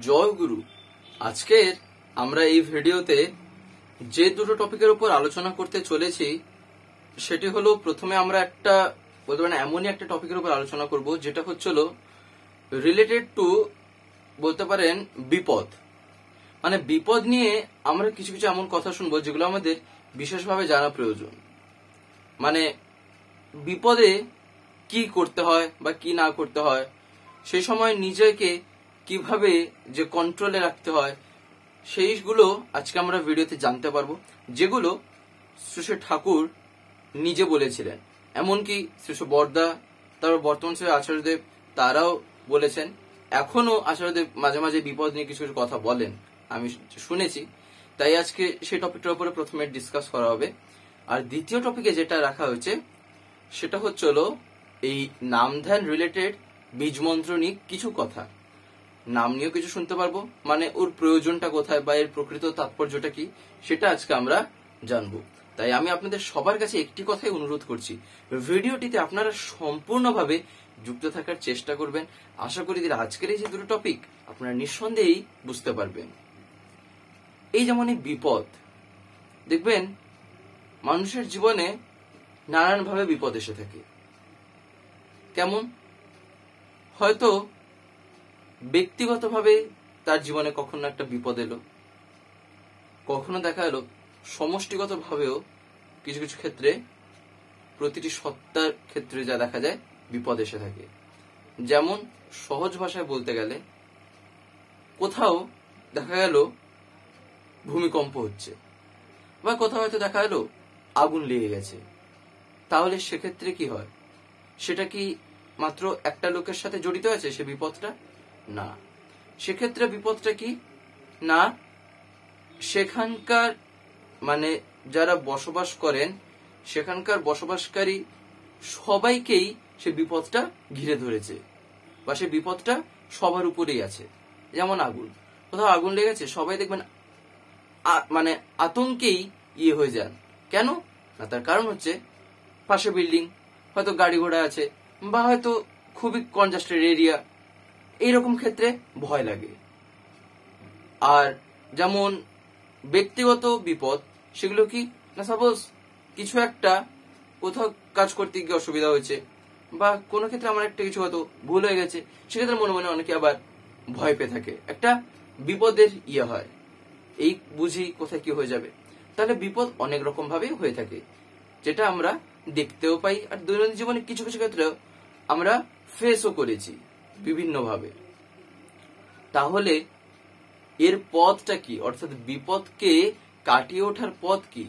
জয় গুরু। আজকের আমরা এই ভিডিওতে যে দুটো টপিকের উপর আলোচনা করতে চলেছি সেটি হলো, প্রথমে আমরা একটা বলতে পারেন এমনই একটা টপিকের উপর আলোচনা করব যেটা হচ্ছিল রিলেটেড টু বলতে পারেন বিপদ। মানে বিপদ নিয়ে আমরা কিছু কিছু এমন কথা শুনবো যেগুলো আমাদের বিশেষভাবে জানা প্রয়োজন। মানে বিপদে কি করতে হয় বা কি না করতে হয়, সেই সময় নিজেকে কিভাবে যে কন্ট্রোলে রাখতে হয়, সেইগুলো আজকে আমরা ভিডিওতে জানতে পারবো, যেগুলো শ্রী শ্রী ঠাকুর নিজে বলেছিলেন। এমনকি শ্রী শ্রী বরদা, তারপর বর্তমান শ্রী আচার্যদেব তারাও বলেছেন। এখনো আচার্যদেব মাঝে মাঝে বিপদ নিয়ে কিছু কিছু কথা বলেন, আমি শুনেছি। তাই আজকে সেই টপিকটার উপরে প্রথমে ডিসকাস করা হবে। আর দ্বিতীয় টপিকে যেটা রাখা হয়েছে সেটা হচ্ছিল এই নাম ধ্যান রিলেটেড বীজ মন্ত্র নিয়ে কিছু কথা। নাম নিয়েও কিছু শুনতে পারবো, মানে ওর প্রয়োজনটা কোথায় বা এর প্রকৃত তাৎপর্যটা কি সেটা আজকে আমরা জানবো। তাই আমি আপনাদের সবার কাছে একটি কথাই অনুরোধ করছি, ভিডিওটিতে আপনারা সম্পূর্ণভাবে যুক্ত থাকার চেষ্টা করবেন। আশা করি আজকের এই যে দুটো টপিক আপনারা নিঃসন্দেহেই বুঝতে পারবেন। এই যেমন এই বিপদ, দেখবেন মানুষের জীবনে নানানভাবে বিপদ এসে থাকে। কেমন? হয়তো ব্যক্তিগতভাবে তার জীবনে কখনো একটা বিপদ এলো, কখনো দেখা এলো সমষ্টিগত ভাবেও কিছু কিছু ক্ষেত্রে প্রতিটি সত্তার ক্ষেত্রে যা দেখা যায় বিপদ এসে থাকে। যেমন সহজ ভাষায় বলতে গেলে কোথাও দেখা গেল ভূমিকম্প হচ্ছে, বা কোথাও হয়তো দেখা গেল আগুন লেগে গেছে, তাহলে সেক্ষেত্রে কি হয়? সেটা কি মাত্র একটা লোকের সাথে জড়িত আছে সে বিপদটা? না, সেক্ষেত্রে বিপদটা কি না, সেখানকার মানে যারা বসবাস করেন সেখানকার বসবাসকারী সবাইকেই সে বিপদটা ঘিরে ধরেছে, বা সে বিপদটা সবার উপরেই আছে। যেমন আগুন, কোথাও আগুন লেগেছে, সবাই দেখবেন মানে আতঙ্কেই হয়ে যান। কেন না, তার কারণ হচ্ছে পাশে বিল্ডিং, হয়তো গাড়ি ঘোড়া আছে, বা হয়তো খুবই কনজাস্টেড এরিয়া। এইরকম ক্ষেত্রে ভয় লাগে। আর যেমন ব্যক্তিগত বিপদ, সেগুলো কি না, সাপোজ কিছু একটা কোথাও কাজ করতে গিয়ে অসুবিধা হয়েছে, বা কোনো ক্ষেত্রে আমার একটা কিছু হয়তো ভুল হয়ে গেছে, সেক্ষেত্রে মনে মনে অনেকে আবার ভয় পেয়ে থাকে, একটা বিপদের হয়, এই বুঝি কোথায় কি হয়ে যাবে। তাহলে বিপদ অনেক রকম ভাবে হয়ে থাকে, যেটা আমরা দেখতেও পাই, আর দৈনন্দিন জীবনে কিছু কিছু ক্ষেত্রেও আমরা ফেসও করেছি বিভিন্ন ভাবে। তাহলে এর পথটা কি, অর্থাৎ বিপদকে কাটিয়ে ওঠার পথ কি?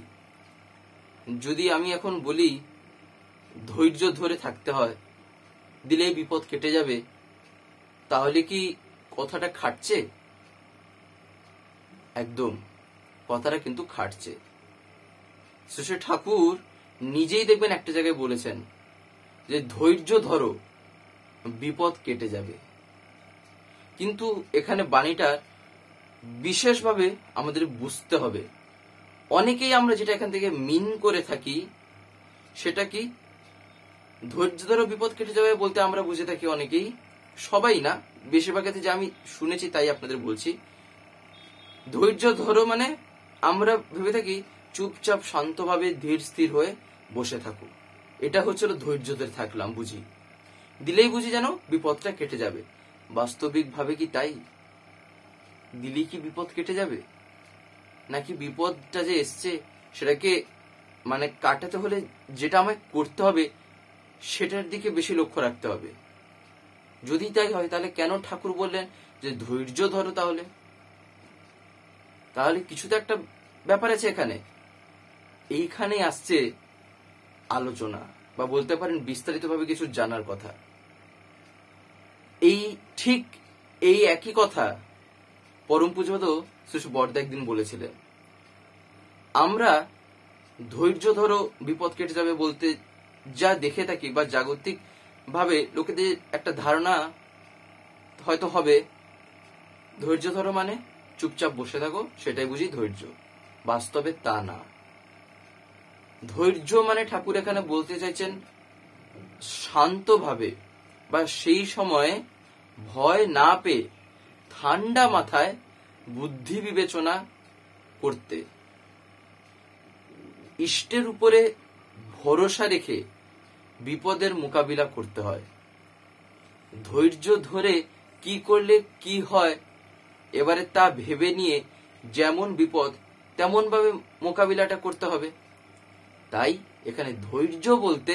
যদি আমি এখন বলি ধৈর্য ধরে থাকতে হয়, দিলে বিপদ কেটে যাবে, তাহলে কি কথাটা খাটছে? একদম কথাটা কিন্তু খাটছে। শ্রী শ্রী ঠাকুর নিজেই দেখবেন একটা জায়গায় বলেছেন যে ধৈর্য ধরো, বিপদ কেটে যাবে। কিন্তু এখানে বাণীটা বিশেষভাবে আমাদের বুঝতে হবে। অনেকেই আমরা যেটা এখান থেকে মিন করে থাকি সেটা কি, ধৈর্য ধরো বিপদ কেটে যাবে বলতে আমরা বুঝে থাকি অনেকেই, সবাই না, বেশিরভাগ ক্ষেত্রে যে আমি শুনেছি তাই আপনাদের বলছি। ধৈর্য ধরো মানে আমরা ভেবে থাকি চুপচাপ শান্তভাবে ধীর স্থির হয়ে বসে থাকো, এটা হচ্ছিল ধৈর্য ধরে থাকলাম বুঝি, দিলেই বুঝি যেন বিপদটা কেটে যাবে। বাস্তবিক ভাবে কি তাই? দিলেই কি বিপদ কেটে যাবে? নাকি বিপদটা যে এসছে সেটাকে মানে কাটাতে হলে যেটা আমায় করতে হবে সেটার দিকে বেশি লক্ষ্য রাখতে হবে? যদি তাই হয় তাহলে কেন ঠাকুর বললেন যে ধৈর্য ধরো? তাহলে কিছু তো একটা ব্যাপার আছে এখানে। এইখানেই আসছে আলোচনা, বা বলতে পারেন বিস্তারিতভাবে কিছু জানার কথা। ঠিক এই একই কথা পরম পূজ্যপাদ শ্রী শ্রী বরদা একদিন বলেছিলেন। আমরা ধৈর্য ধরো বিপদ কেটে যাবে বলতে যা দেখে থাকি, বা জাগতিক ভাবে লোকেদের একটা ধারণা হয়তো হবে ধৈর্য ধরো মানে চুপচাপ বসে থাকো, সেটাই বুঝি ধৈর্য। বাস্তবে তা না। ধৈর্য মানে ঠাকুর এখানে বলতে চাইছেন শান্তভাবে বা সেই সময়ে ভয় না পেয়ে ঠান্ডা মাথায় বুদ্ধি বিবেচনা করতে, ইষ্টের উপরে ভরসা রেখে বিপদের মোকাবিলা করতে হয়। ধৈর্য ধরে কি করলে কি হয় এবারে তা ভেবে নিয়ে যেমন বিপদ তেমন ভাবে মোকাবিলাটা করতে হবে। তাই এখানে ধৈর্য বলতে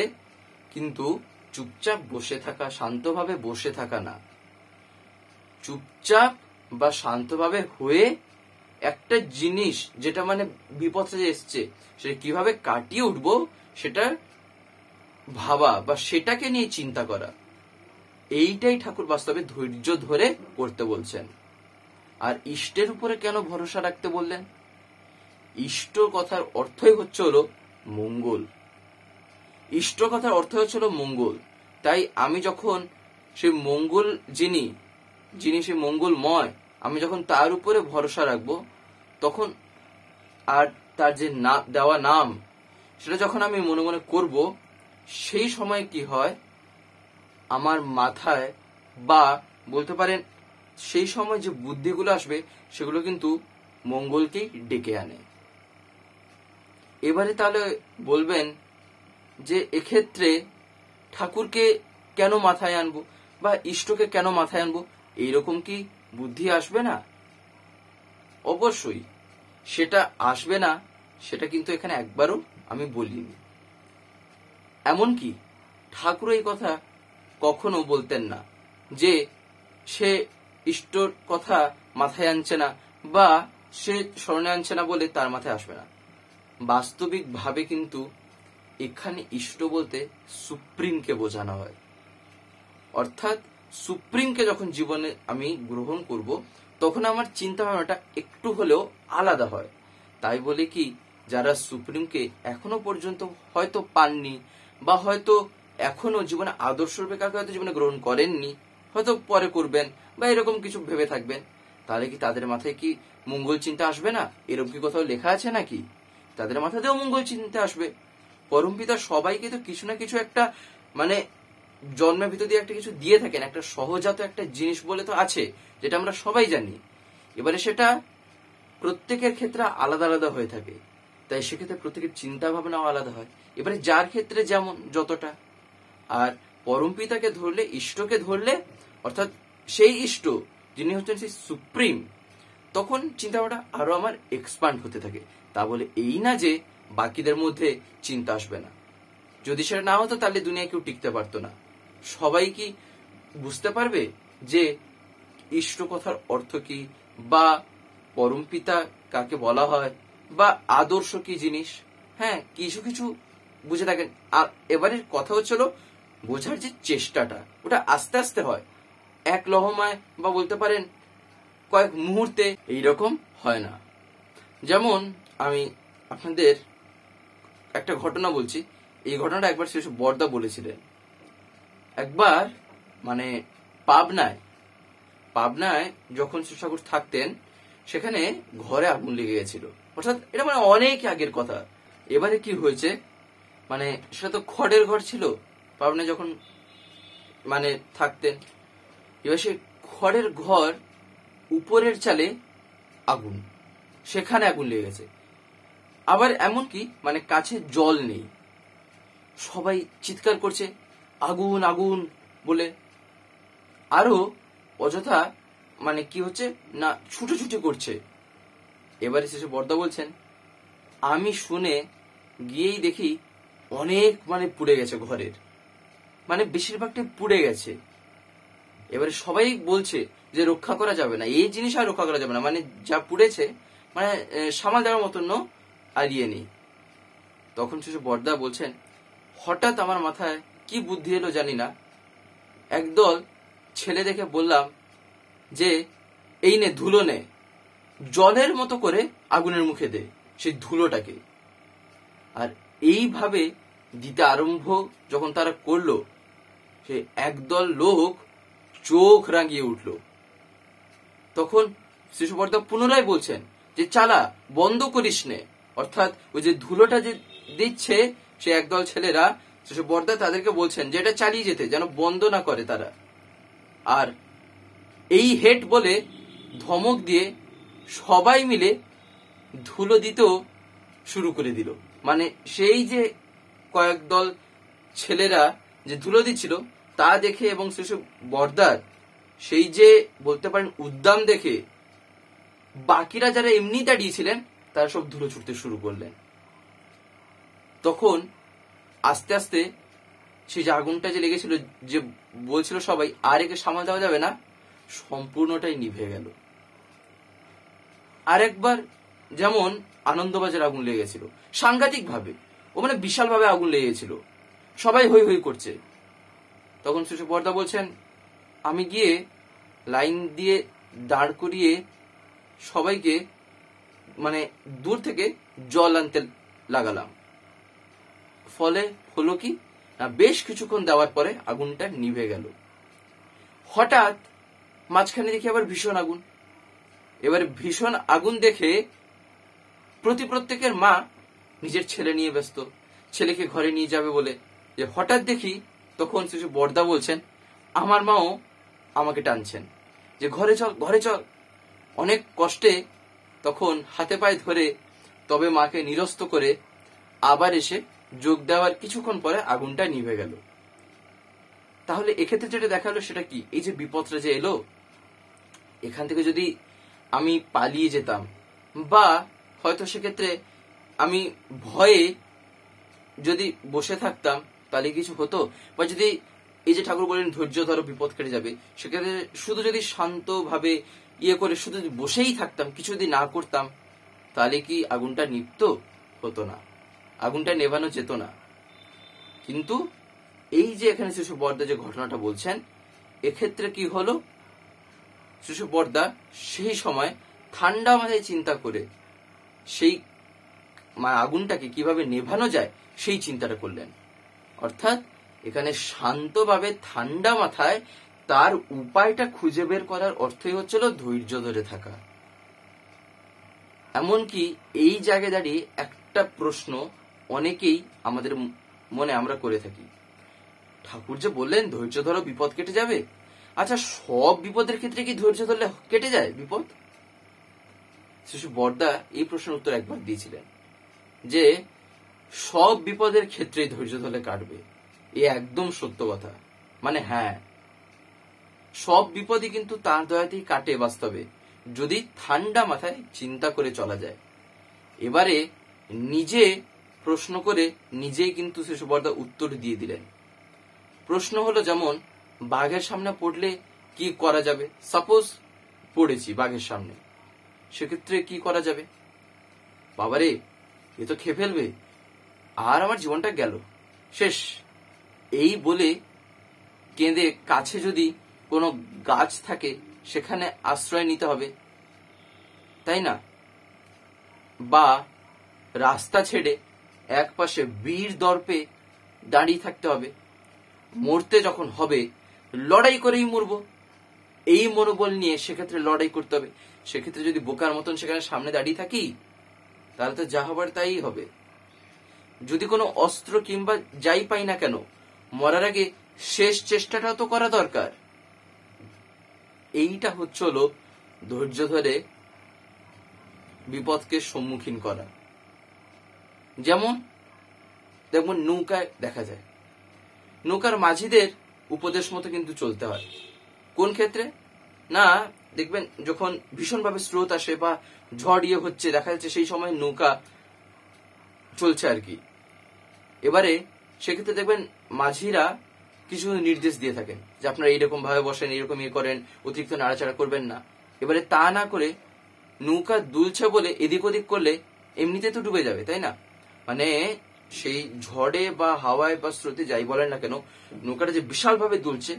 কিন্তু চুপচাপ বসে থাকা, শান্তভাবে বসে থাকা না, চুপচাপ বা শান্তভাবে হয়ে একটা জিনিস যেটা মানে বিপদে এসছে সেটা কিভাবে কাটিয়ে উঠবো সেটা ভাবা বা সেটাকে নিয়ে চিন্তা করা, এইটাই ঠাকুর বাস্তবে ধৈর্য ধরে করতে বলছেন। আর ইষ্টের উপরে কেন ভরসা রাখতে বললেন? ইষ্ট কথার অর্থই হচ্ছে হলো মঙ্গল। ইষ্ট কথার অর্থ হচ্ছে হলো মঙ্গল। তাই আমি যখন সেই মঙ্গল যিনি সেই মঙ্গলময়, আমি যখন তার উপরে ভরসা রাখবো তখন আর তার যে দেওয়া নাম সেটা যখন আমি মনে মনে করব, সেই সময় কি হয় আমার মাথায় বা বলতে পারেন সেই সময় যে বুদ্ধিগুলো আসবে সেগুলো কিন্তু মঙ্গলকেই ডেকে আনে। এবারে তাহলে বলবেন যে এক্ষেত্রে ঠাকুরকে কেন মাথায় আনবো বা ইষ্টকে কেন মাথায় আনবো, এইরকম কি বুদ্ধি আসবে না? অবশ্যই সেটা আসবে না, সেটা কিন্তু এখানে একবারও আমি বলিনি। এমনকি ঠাকুর এই কথা কখনো বলতেন না যে সে ইষ্টর কথা মাথায় আনছে না বা সে স্মরণে আনছে না বলে তার মাথায় আসবে না। বাস্তবিক ভাবে কিন্তু এখানে ইষ্ট বলতে সুপ্রিমকে বোঝানো হয়। অর্থাৎ সুপ্রিমকে যখন জীবনে আমি গ্রহণ করব তখন আমার চিন্তা ভাবনাটা একটু হলেও আলাদা হয়। তাই বলে কি যারা সুপ্রিমকে এখনো পর্যন্ত হয়তো পাননি বা হয়তো এখনো জীবনে আদর্শরূপে কাউকে হয়তো জীবনে গ্রহণ করেননি, হয়তো পরে করবেন বা এরকম কিছু ভেবে থাকবেন, তাহলে কি তাদের মাথায় কি মঙ্গল চিন্তা আসবে না? এরকম কি কোথাও লেখা আছে নাকি? তাদের মাথাতেও মঙ্গল চিন্তা আসবে। পরমপিতা সবাইকে তো কিছু না কিছু একটা মানে জন্মের ভিতর দিয়ে একটা কিছু দিয়ে থাকেন, একটা সহজাত একটা জিনিস বলে তো আছে যেটা আমরা সবাই জানি। এবারে সেটা প্রত্যেকের ক্ষেত্রে আলাদা আলাদা হয়ে থাকে, তাই সেক্ষেত্রে প্রত্যেকের চিন্তা ভাবনাও আলাদা হয়। এবারে যার ক্ষেত্রে যেমন যতটা, আর পরমপিতাকে ধরলে, ইষ্টকে ধরলে, অর্থাৎ সেই ইষ্ট যিনি হচ্ছেন সেই সুপ্রিম, তখন চিন্তা ভাবনা আরো আমার এক্সপান্ড হতে থাকে। তা বলে এই না যে বাকিদের মধ্যে চিন্তা আসবে না। যদি সেটা না হতো তাহলে দুনিয়ায় কেউ টিকতে পারতো না। সবাই কি বুঝতে পারবে যে ইষ্ট কথার অর্থ কি বা পরমপিতা কাকে বলা হয় বা আদর্শ কি জিনিস? হ্যাঁ, কিছু কিছু বুঝে থাকেন। আর এবারের কথা হচ্ছিল বোঝার যে চেষ্টাটা, ওটা আস্তে আস্তে হয়, এক লহমায় বা বলতে পারেন কয়েক মুহূর্তে এইরকম হয় না। যেমন আমি আপনাদের একটা ঘটনা বলছি। এই ঘটনাটা একবার শ্রী বরদা বলেছিলেন। একবার মানে পাবনায় যখন শ্রী ঠাকুর থাকতেন সেখানে ঘরে আগুন লেগে গেছিল। অর্থাৎ এটা মানে অনেক আগের কথা। এবারে কি হয়েছে, মানে সেটা তো খড়ের ঘর ছিল পাবনায় যখন মানে থাকতেন। এবার সে খড়ের ঘর উপরের চালে আগুন, সেখানে আগুন লেগে গেছে। আবার এমন কি মানে কাছে জল নেই, সবাই চিৎকার করছে আগুন আগুন বলে, আরো অযথা মানে কি হচ্ছে না ছুটোছুটি করছে। এবারে শেষে বরদা বলছেন আমি শুনে গিয়েই দেখি অনেক মানে পুড়ে গেছে, ঘরের মানে বেশিরভাগটাই পুড়ে গেছে। এবারে সবাই বলছে যে রক্ষা করা যাবে না, এই জিনিস আর রক্ষা করা যাবে না, মানে যা পুড়েছে মানে সামাল দেওয়ার মতন আর ইয়ে নেই। তখন শেষে বরদা বলছেন হঠাৎ আমার মাথায় কি বুদ্ধি এলো জানি না, একদল ছেলে দেখে বললাম যে এই নে ধুলো নে, জলের মতো করে আগুনের মুখে দে সেই ধুলোটাকে। আর এইভাবে দিতে আরম্ভ যখন তারা করলো, সে একদল লোক চোখ রাঙিয়ে উঠল। তখন শিশু বরদা পুনরায় বলছেন যে চালা, বন্ধ করিস নে। অর্থাৎ ওই যে ধুলোটা যে দিচ্ছে সে একদল ছেলেরা, শিশু বরদা তাদেরকে বলছেন যে এটা চালিয়ে যেতে, যেন বন্ধ না করে তারা। আর এই হেড বলে ধমক দিয়ে সবাই মিলে ধুলো দিতেও শুরু করে দিল। মানে সেই যে কয়েক দল ছেলেরা যে ধুলো দিচ্ছিল তা দেখে এবং শিশু বর্দার সেই যে বলতে পারেন উদ্দাম দেখে বাকিরা যারা এমনি দাঁড়িয়েছিলেন তারা সব ধুলো ছুটতে শুরু করলেন। তখন আস্তে আস্তে সেই যে আগুনটা যে লেগেছিল, যে বলছিল সবাই আর একে সামাল দেওয়া যাবে না, সম্পূর্ণটাই নিভে গেল। আরেকবার যেমন আনন্দবাজার আগুন লেগেছিল সাংঘাতিক ভাবে, ও মানে বিশাল ভাবে আগুন লেগেছিল, সবাই হই হই করছে। তখন শিশু বর্দা বলছেন, আমি গিয়ে লাইন দিয়ে দাঁড় করিয়ে সবাইকে মানে দূর থেকে জল আনতে লাগালাম। ফলে হলো কি না, বেশ কিছুক্ষণ দেওয়ার পরে আগুনটা নিভে গেল। হঠাৎ মাঝখানে দেখি আবার ভীষণ আগুন। এবার ভীষণ আগুন দেখে প্রত্যেকের মা নিজের ছেলে নিয়ে ব্যস্ত, ছেলেকে ঘরে নিয়ে যাবে বলে। যে হঠাৎ দেখি তখন শিশু বর্দা বলছেন, আমার মাও আমাকে টানছেন যে ঘরে চল ঘরে চল। অনেক কষ্টে তখন হাতে পায়ে ধরে তবে মাকে নিরস্ত করে আবার এসে যোগ দেওয়ার কিছুক্ষণ পরে আগুনটা নিভে গেল। তাহলে এক্ষেত্রে যেটা দেখা হলো সেটা কি, এই যে বিপদটা যে এলো, এখান থেকে যদি আমি পালিয়ে যেতাম বা হয়তো সেক্ষেত্রে আমি ভয়ে যদি বসে থাকতাম তাহলে কিছু হতো, বা যদি এই যে ঠাকুর বলেন ধৈর্য ধরো বিপদ কেটে যাবে, সেক্ষেত্রে শুধু যদি শান্তভাবে করে শুধু যদি বসেই থাকতাম, কিছু যদি না করতাম, তাহলে কি আগুনটা নিভত? হতো না, আগুনটা নেভানো যেত না। কিন্তু এই যে এখানে শিশু বর্দা যে ঘটনাটা বলছেন, এক্ষেত্রে কি হলো, শিশু বর্দা সেই সময় ঠান্ডা মাথায় চিন্তা করে সেই আগুনটাকে কিভাবে নেভানো যায় সেই চিন্তাটা করলেন। অর্থাৎ এখানে শান্তভাবে ঠান্ডা মাথায় তার উপায়টা খুঁজে বের করার অর্থই হচ্ছিল ধৈর্য ধরে থাকা। এমনকি এই জায়গায় দাঁড়িয়ে একটা প্রশ্ন অনেকেই আমাদের মনে আমরা করে থাকি, ঠাকুর যে বললেন ধৈর্য ধরো বিপদ কেটে যাবে, আচ্ছা সব বিপদের ক্ষেত্রে কি ধৈর্য ধরলে কেটে যায় বিপদ? শিশু বর্দা এই প্রশ্নের উত্তর একবার দিয়েছিলেন যে সব বিপদের ক্ষেত্রেই ধৈর্য ধরলে কাটবে। এ একদম সত্য কথা। মানে হ্যাঁ, সব বিপদই কিন্তু তার দয়াতেই কাটে বাস্তবে, যদি ঠান্ডা মাথায় চিন্তা করে চলা যায়। এবারে নিজে প্রশ্ন করে নিজেই কিন্তু শিশু বর্দা উত্তর দিয়ে দিলেন। প্রশ্ন হলো যেমন বাঘের সামনে পড়লে কি করা যাবে, সাপোজ পড়েছি বাঘের সামনে, সেক্ষেত্রে কি করা যাবে? বাবারে এ তো খেয়ে ফেলবে, আর আমার জীবনটা গেল, শেষ। এই বলে কেঁদে কাছে যদি কোনো গাছ থাকে সেখানে আশ্রয় নিতে হবে, তাই না? বা রাস্তা ছেড়ে এক পাশে বীর দর্পে দাঁড়িয়ে থাকতে হবে, মরতে যখন হবে লড়াই করেই মরব, এই মনোবল নিয়ে সেক্ষেত্রে লড়াই করতে হবে। সেক্ষেত্রে যদি বোকার মতন সেখানে সামনে দাঁড়িয়ে থাকি তাহলে তো যা হবার তাই হবে। যদি কোনো অস্ত্র কিংবা যাই পাই না কেন, মরার আগে শেষ চেষ্টাটাও তো করা দরকার। এইটা হচ্ছিল ধৈর্য ধরে বিপদকে সম্মুখীন করা। যেমন দেখুন নৌকায় দেখা যায়, নৌকার মাঝিদের উপদেশ মতো কিন্তু চলতে হয়। কোন ক্ষেত্রে না, দেখবেন যখন ভীষণভাবে স্রোত আসে বা ঝড় হচ্ছে, দেখা যাচ্ছে সেই সময় নৌকা চলছে আর কি। এবারে সেক্ষেত্রে দেখবেন মাঝিরা কিছু নির্দেশ দিয়ে থাকেন যে আপনারা এইরকম ভাবে বসেন, এইরকম করেন, অতিরিক্ত নাড়াচাড়া করবেন না। এবারে তা না করে নৌকা দুলছে বলে এদিক ওদিক করলে এমনিতে তো ডুবে যাবে, তাই না? মানে সেই ঝড়ে বা হাওয়ায় বা স্রোতে যাই বলেন না কেন, নৌকাটা যে বিশাল ভাবে দুলছে,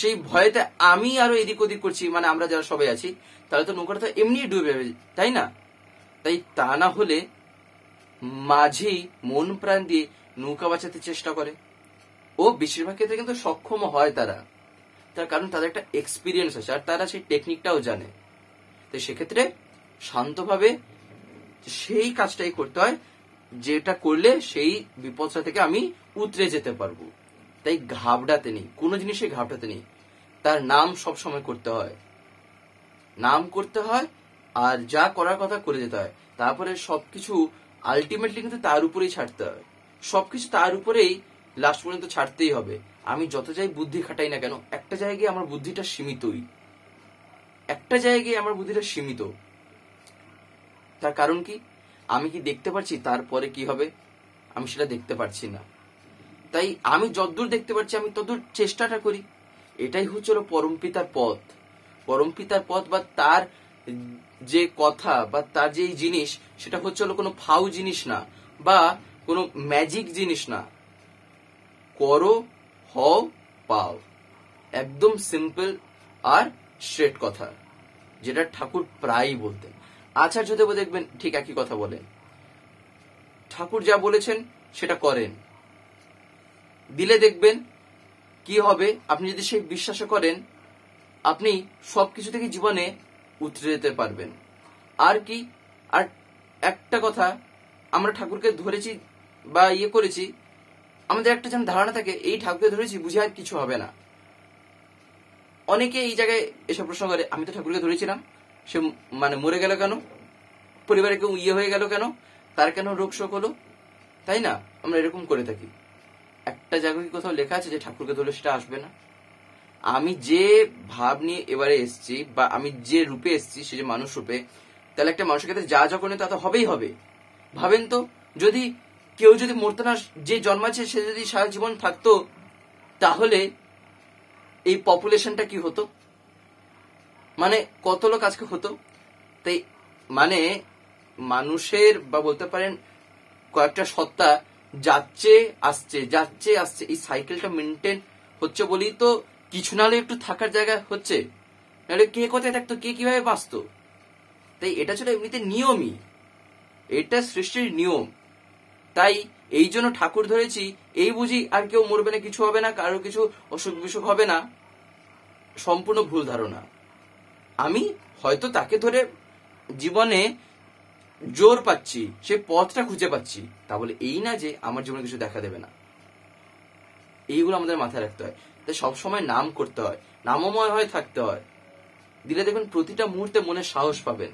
সেই ভয়েতে আমি আরো এদিক ওদিক করছি, মানে আমরা যারা সবাই আছি, তাহলে তো নৌকাটা তো এমনি ডুবে যাবে, তাই না? তাই তা না হলে মাঝি মন প্রাণ দিয়ে নৌকা বাঁচাতে চেষ্টা করে, ও বেশিরভাগ ক্ষেত্রে কিন্তু সক্ষম হয় তারা, তার কারণ তাদের একটা এক্সপিরিয়েন্স আছে আর তারা সেই টেকনিকটাও জানে। তো সেক্ষেত্রে শান্তভাবে সেই কাজটাই করতে হয় যেটা করলে সেই বিপদটা থেকে আমি উতরে যেতে পারবো। তাই ঘাবড়াতে নেই, কোনো জিনিসে ঘাবড়াতে নেই, তার নাম সব সময় করতে হয়। নাম করতে হয় আর যা করার কথা করে যেতে হয়, তারপরে সবকিছু আলটিমেটলি কিন্তু তার উপরেই ছাড়তে হয়, সবকিছু তার উপরেই লাস্ট পর্যন্ত ছাড়তেই হবে। আমি যত যাই বুদ্ধি খাটাই না কেন, একটা জায়গায় আমার বুদ্ধিটা সীমিতই, একটা জায়গায় আমার বুদ্ধিটা সীমিত। তার কারণ কি, আমি কি দেখতে পাচ্ছি তারপরে কি হবে? আমি সেটা দেখতে পাচ্ছি না। তাই আমি যতদূর দেখতে পাচ্ছি আমি ততদূর চেষ্টাটা করি। এটাই হচ্ছিল পরমপিতার পথ। পরমপিতার পথ বা তার যে কথা বা তার যে জিনিস, সেটা হচ্ছিল কোনো ফাউ জিনিস না বা কোনো ম্যাজিক জিনিস না। করো, হও, পাও, একদম সিম্পল আর স্ট্রেট কথা, যেটা ঠাকুর প্রায়ই বলতেন। আচার্যদেব দেখবেন ঠিক একই কথা বলেন। ঠাকুর যা বলেছেন সেটা করেন, দিলে দেখবেন কি হবে। আপনি যদি সেই বিশ্বাস করেন, আপনি সবকিছু থেকে জীবনে উতরে যেতে পারবেন। আর কি, আর একটা কথা, আমরা ঠাকুরকে ধরেছি বা করেছি, আমাদের একটা যেন ধারণা থাকে এই ঠাকুরকে ধরেছি বুঝে আর কিছু হবে না। অনেকে এই জায়গায় এসব প্রশ্ন করে, আমি তো ঠাকুরকে ধরেছিলাম, সে মানে মরে গেল কেন, পরিবারে কেউ হয়ে গেল কেন, তার কেন রোগ শোক হলো, তাই না? আমরা এরকম করে থাকি। একটা জায়গায় কোথাও লেখা আছে যে ঠাকুরকে ধরলে সেটা আসবে না? আমি যে ভাব নিয়ে এবারে এসছি বা আমি যে রূপে এসছি, সে যে মানুষ রূপে, তাহলে একটা মানুষের ক্ষেত্রে যা যখন তা তো হবেই হবে। ভাবেন তো, যদি কেউ যদি মরতো না, যে জন্মাচ্ছে সে যদি সারা জীবন থাকতো, তাহলে এই পপুলেশনটা কি হতো, মানে কত লোক আজকে হতো। তাই মানে মানুষের বা বলতে পারেন কয়েকটা সত্তা যাচ্ছে আসছে যাচ্ছে আসছে, এই সাইকেলটা মেনটেন হচ্ছে বলেই তো কিছু নাহলে একটু থাকার জায়গা হচ্ছে, নাহলে কে কোথায় থাকতো, কে কিভাবে বাঁচতো। তাই এটা ছিল এমনিতে নিয়মই, এটা সৃষ্টির নিয়ম। তাই এই জন্য ঠাকুর ধরেছি, এই বুঝি আর কেউ মরবে না, কিছু হবে না, কারো কিছু অসুখ বিসুখ হবে না, সম্পূর্ণ ভুল ধারণা। আমি হয়তো তাকে ধরে জীবনে জোর পাচ্ছি, সে পথটা খুঁজে পাচ্ছি, তা বলে এই না যে আমার জীবনে কিছু দেখা দেবে না। এইগুলো আমাদের মাথায় রাখতে হয়। তাই সবসময় নাম করতে হয়, নামময় হয়ে থাকতে হয়, দিলে দেখবেন প্রতিটা মুহূর্তে মনে সাহস পাবেন।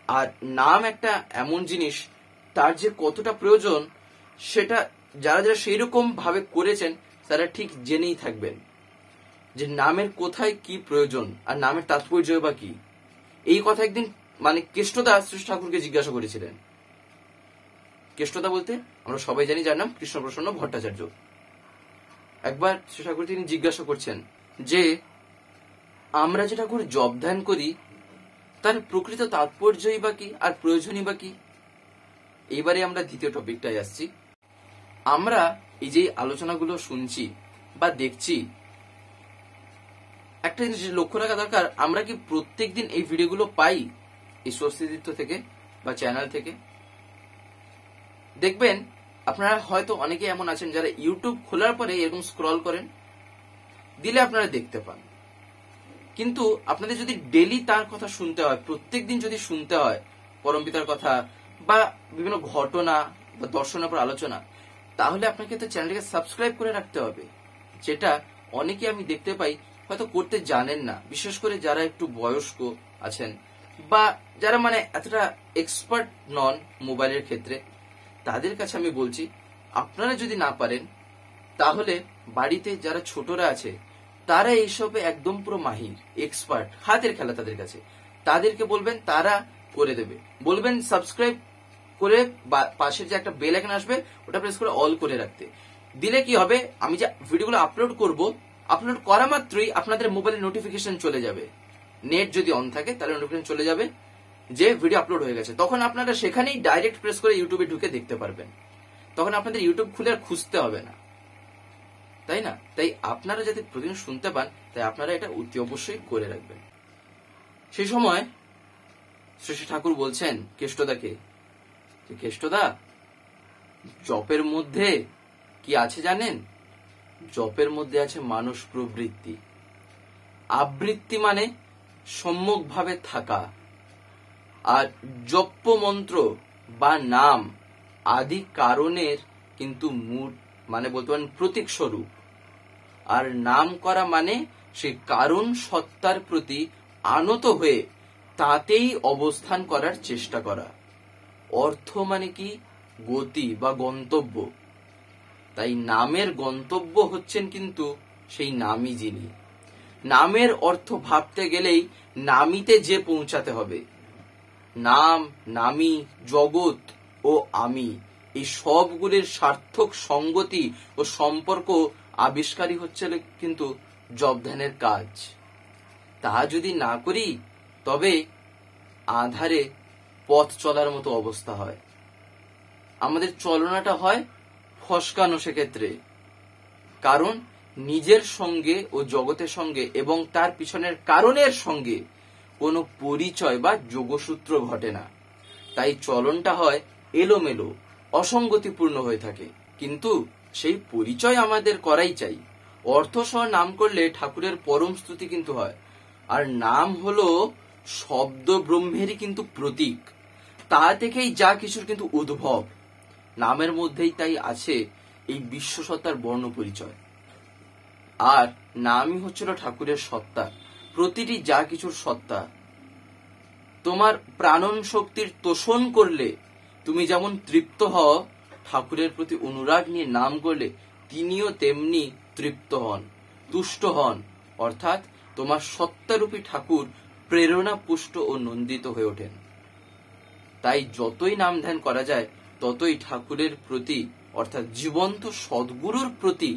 আর নাম একটা এমন জিনিস, তার যে কতটা প্রয়োজন সেটা যারা যারা সেই রকম ভাবে করেছেন তারা ঠিক জেনেই থাকবেন যে নামের কোথায় কি প্রয়োজন আর নামের তাৎপর্য বা কি। এই কথা একদিন মানে কেষ্টদা শ্রী ঠাকুরকে জিজ্ঞাসা করেছিলেন। কেষ্টদা বলতে আমরা সবাই জানি যার নাম কৃষ্ণপ্রসন্ন ভট্টাচার্য। একবার শ্রী ঠাকুর তিনি জিজ্ঞাসা করছেন যে আমরা যে ঠাকুর জপ ধ্যান করি তার প্রকৃত তাৎপর্যই বা কি আর প্রয়োজনই বা কি। এইবারে আমরা দ্বিতীয় টপিকটায় আসছি। আমরা এই যে আলোচনাগুলো শুনছি বা দেখছি, একটা জিনিস লক্ষ্য রাখা দরকার, আমরা কি প্রত্যেকদিন এই ভিডিওগুলো পাই এই স্বস্তিদিত্য থেকে বা চ্যানেল থেকে? দেখবেন আপনারা হয়তো অনেকে এমন আছেন যারা ইউটিউব খোলার পরে এরকম স্ক্রল করেন, দিলে আপনারা দেখতে পান, কিন্তু আপনাদের যদি ডেলি তার কথা শুনতে হয়, প্রত্যেকদিন যদি শুনতে হয় পরমপিতার কথা বা বিভিন্ন ঘটনা বা দর্শনের উপর আলোচনা, তাহলে আপনাকে তো চ্যানেলটাকে সাবস্ক্রাইব করে রাখতে হবে, যেটা অনেকে আমি দেখতে পাই হয়তো করতে জানেন না। বিশেষ করে যারা একটু বয়স্ক আছেন বা যারা মানে এতটা এক্সপার্ট নন মোবাইলের ক্ষেত্রে, তাদের কাছে আমি বলছি আপনারা যদি না পারেন তাহলে বাড়িতে যারা ছোটরা আছে তারা এইসবে একদম পুরো মাহির, এক্সপার্ট, হাতের খেলা তাদের কাছে, তাদেরকে বলবেন, তারা করে দেবে। বলবেন সাবস্ক্রাইব করে পাশের যে একটা বেল আইকন আসবে ওটা প্রেস করে অল করে রাখতে। দিলে কি হবে, আমি যে ভিডিওগুলো আপলোড করব, আপলোড করা মাত্রই আপনাদের মোবাইলে নোটিফিকেশন চলে যাবে। নেট যদি অন থাকে তাহলে নোটিফিকেশন চলে যাবে যে ভিডিও আপলোড হয়ে গেছে, তখন আপনারা সেখানেই ডাইরেক্ট প্রেস করে ইউটিউবে ঢুকে দেখতে পারবেন। তখন আপনাদের ইউটিউব খুলে আর খুঁজতে হবে না, তাই না? তাই আপনারা যাতে প্রতিদিন শুনতে পান, তাই আপনারা এটা অতি অবশ্যই করে রাখবেন। সেই সময় শ্রী ঠাকুর বলছেন কেষ্টদাকে, যে কেষ্টদা, জপের মধ্যে কি আছে জানেন? জপের মধ্যে আছে মানস প্রবৃত্তি। আবৃত্তি মানে সম্যক ভাবে থাকা, আর জপ্য মন্ত্র বা নাম আদি কারণের কিন্তু মূল মানে বলতে পারেন প্রতীক স্বরূপ। আর নাম করা মানে সেই কারণ সত্তার প্রতি আনত হয়ে তাতেই অবস্থান করার চেষ্টা করা। অর্থ মানে কি? গতি বা গন্তব্য। তাই নামের গন্তব্য হচ্ছেন কিন্তু সেই নামী যিনি। নামের অর্থ ভাবতে গেলেই নামীতে যে পৌঁছাতে হবে। নাম, নামী, জগৎ ও আমি, এই সবগুলির সার্থক সঙ্গতি ও সম্পর্ক আবিষ্কারই হচ্ছে কিন্তু জপ ধ্যানের কাজ। তা যদি না করি তবে আধারে পথ চলার মতো অবস্থা হয়। আমাদের চলনাটা হয় ফসকানো সেক্ষেত্রে। কারণ নিজের সঙ্গে ও জগতের সঙ্গে এবং তার পিছনের কারণের সঙ্গে কোনো পরিচয় বা যোগসূত্র ঘটে না। তাই চলনটা হয় এলোমেলো, অসঙ্গতিপূর্ণ হয়ে থাকে। কিন্তু সেই পরিচয় আমাদের করাই চাই। অর্থ সহ নাম করলে ঠাকুরের পরম স্তুতি কিন্তু হয়। আর নাম হলো শব্দ ব্রহ্মেরই কিন্তু প্রতীক। তা থেকেই যা কিছুর কিন্তু উদ্ভব। নামের মধ্যেই তাই আছে এই বিশ্বসত্তার বর্ণ পরিচয়। আর নামই হচ্ছিল ঠাকুরের সত্তা, প্রতিটি যা কিছুর সত্তা। তোমার প্রাণন শক্তির তোষণ করলে তুমি যেমন তৃপ্ত হও, ঠাকুরের প্রতি অনুরাগ নিয়ে নাম করলে তিনিও তেমনি তৃপ্ত হন, তুষ্ট হন। অর্থাৎ তোমার সত্তারূপী ঠাকুর প্রেরণা পুষ্ট ও নন্দিত হয়ে ওঠেন। তাই যতই নাম ধ্যান করা যায় ততই ঠাকুরের প্রতি অর্থাৎ জীবন্ত সদ্গুরুর প্রতি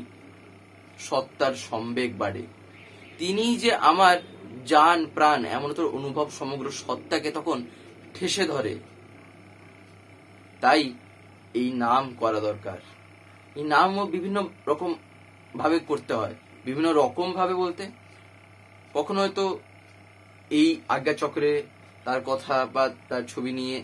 সত্তার সম্বেগ বাড়ে। তিনি যে আমার জান প্রাণ এমনতর অনুভব সমগ্র সত্তাকে তখন ঠেসে ধরে। তাই এই নাম করা দরকার। এই নামও বিভিন্ন রকম ভাবে করতে হয়। বিভিন্ন রকম ভাবে বলতে কখনো হয়তো এই আজ্ঞা চক্রে তার কথা বা তার ছবি নিয়ে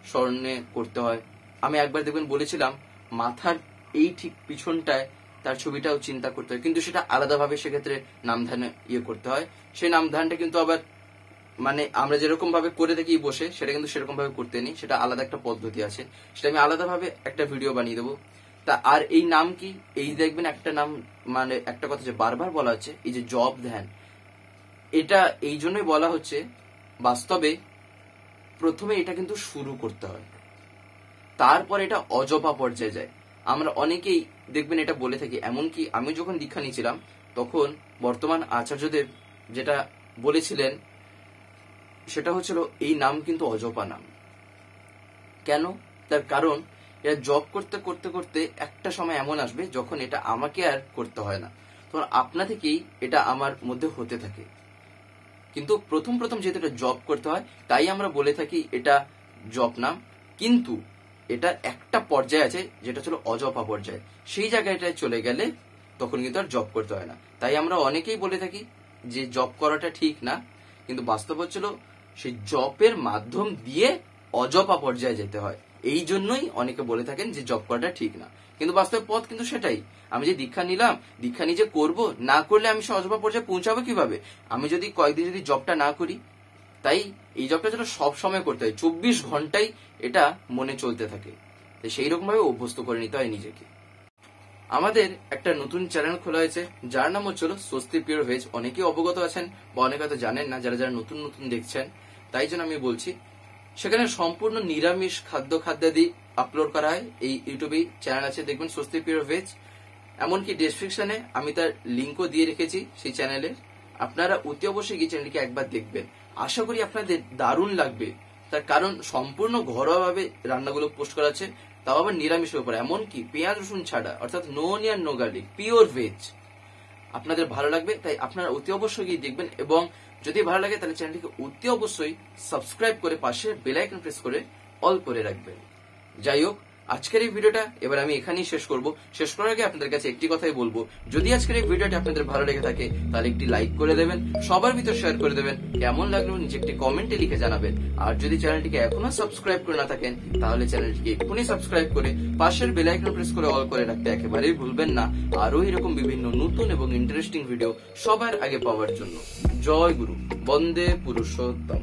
স্মরণে করতে হয়। আমি একবার দেখবেন বলেছিলাম মাথার এই ঠিক পিছনটায় তার ছবিটাও চিন্তা করতে হয়, কিন্তু সেটা আলাদাভাবে সেক্ষেত্রে নাম ধ্যানে করতে হয়। সেই নাম ধ্যানটা কিন্তু আবার মানে আমরা যেরকম ভাবে করে থাকি বসে, সেটা কিন্তু সেরকম ভাবে করতে নেই। সেটা আলাদা একটা পদ্ধতি আছে, সেটা আমি আলাদাভাবে একটা ভিডিও বানিয়ে দেবো। তা আর এই নাম কি? এই দেখবেন একটা নাম মানে একটা কথা যে বারবার বলা হচ্ছে, এই যে জপ ধ্যান, এটা এই জন্যই বলা হচ্ছে বাস্তবে প্রথমে এটা কিন্তু শুরু করতে হয়, তারপর এটা অজপা পর্যায়ে যায়। আমরা অনেকেই দেখবেন এটা বলে থাকি। এমনকি আমি যখন দীক্ষা নিয়েছিলাম তখন বর্তমান আচার্যদেব যেটা বলেছিলেন সেটা হচ্ছিল এই নাম কিন্তু অজপা নাম। কেন? তার কারণ এটা জপ করতে করতে করতে একটা সময় এমন আসবে যখন এটা আমাকে আর করতে হয় না, তখন আপনা থেকেই এটা আমার মধ্যে হতে থাকে। কিন্তু প্রথম প্রথম যেহেতু এটা জপ করতে হয় তাই আমরা বলে থাকি এটা জপ নাম। কিন্তু এটা একটা পর্যায়ে আছে যেটা ছিল অজপা পর্যায়ে। সেই জায়গাটায় চলে গেলে তখন কিন্তু আর জপ করতে হয় না। তাই আমরা অনেকেই বলে থাকি যে জপ করাটা ঠিক না, কিন্তু বাস্তব হচ্ছিল সেই জপের মাধ্যম দিয়ে অজপা পর্যায়ে যেতে হয়। এই জন্যই অনেকে বলে থাকেন যে জপ করাটা ঠিক না, কিন্তু বাস্তব পথ কিন্তু সেটাই। আমি যে দীক্ষা নিলাম, দীক্ষা নিজে করব, না করলে আমি সে অজপা পর্যায়ে পৌঁছাবো কিভাবে? আমি যদি কয়েকদিন যদি জপটা না করি। তাই এই জবটা যেটা সব সময় করতে হয়, 24 ঘন্টাই এটা মনে চলতে থাকে। সেই রকম ভাবে অভ্যস্ত করে নিতে হয় নিজেকে। আমাদের একটা নতুন চ্যানেল খোলা হয়েছে যার নাম হচ্ছিল স্বস্তি পিওর ভেজ। অনেকেই অবগত আছেন বা অনেকে হয়তো জানেন না, যারা যারা নতুন নতুন দেখছেন। তাই জন্য আমি বলছি, সেখানে সম্পূর্ণ নিরামিষ খাদ্যাদি আপলোড করা হয়। এই ইউটিউবে চ্যানেল আছে, দেখবেন স্বস্তি পিওর ভেজ। এমনকি ডেসক্রিপশনে আমি তার লিঙ্কও দিয়ে রেখেছি সেই চ্যানেলের। আপনারা অতি অবশ্যই এই চ্যানেলটিকে একবার দেখবেন। আশা করি আপনাদের দারুণ লাগবে। তার কারণ সম্পূর্ণ ঘরোয়াভাবে রান্নাগুলো পোস্ট করা আছে, তাও আবার নিরামিষের উপর, এমনকি পেঁয়াজ রসুন ছাড়া, অর্থাৎ no onion no garlic, pure veg. আপনাদের ভালো লাগবে, তাই আপনারা অতি অবশ্যই গিয়ে দেখবেন। এবং যদি ভালো লাগে তাহলে চ্যানেলটিকে অতি অবশ্যই সাবস্ক্রাইব করে পাশে বেল আইকন প্রেস করে অল করে রাখবেন। যাই হোক, আজকের এই ভিডিওটা এবার আমি এখানেই শেষ করব। শেষ করার আগে আপনাদের কাছে একটি কথাই বলবো, যদি আজকের এই ভিডিওটি আপনাদের ভালো লেগে থাকে তাহলে একটি লাইক করে দেবেন, সবার ভিতর শেয়ার করে দেবেন। কেমন লাগলো নিজে একটি কমেন্টে লিখে জানাবেন। আর যদি চ্যানেলটিকে এখনো সাবস্ক্রাইব করে না থাকেন তাহলে চ্যানেলটিকে এক্ষুনি সাবস্ক্রাইব করে পাশের বেল আইকন প্রেস করে অল করে রাখতে একেবারেই ভুলবেন না, আরো এরকম বিভিন্ন নতুন এবং ইন্টারেস্টিং ভিডিও সবার আগে পাওয়ার জন্য। জয় গুরু, বন্দে পুরুষোত্তম।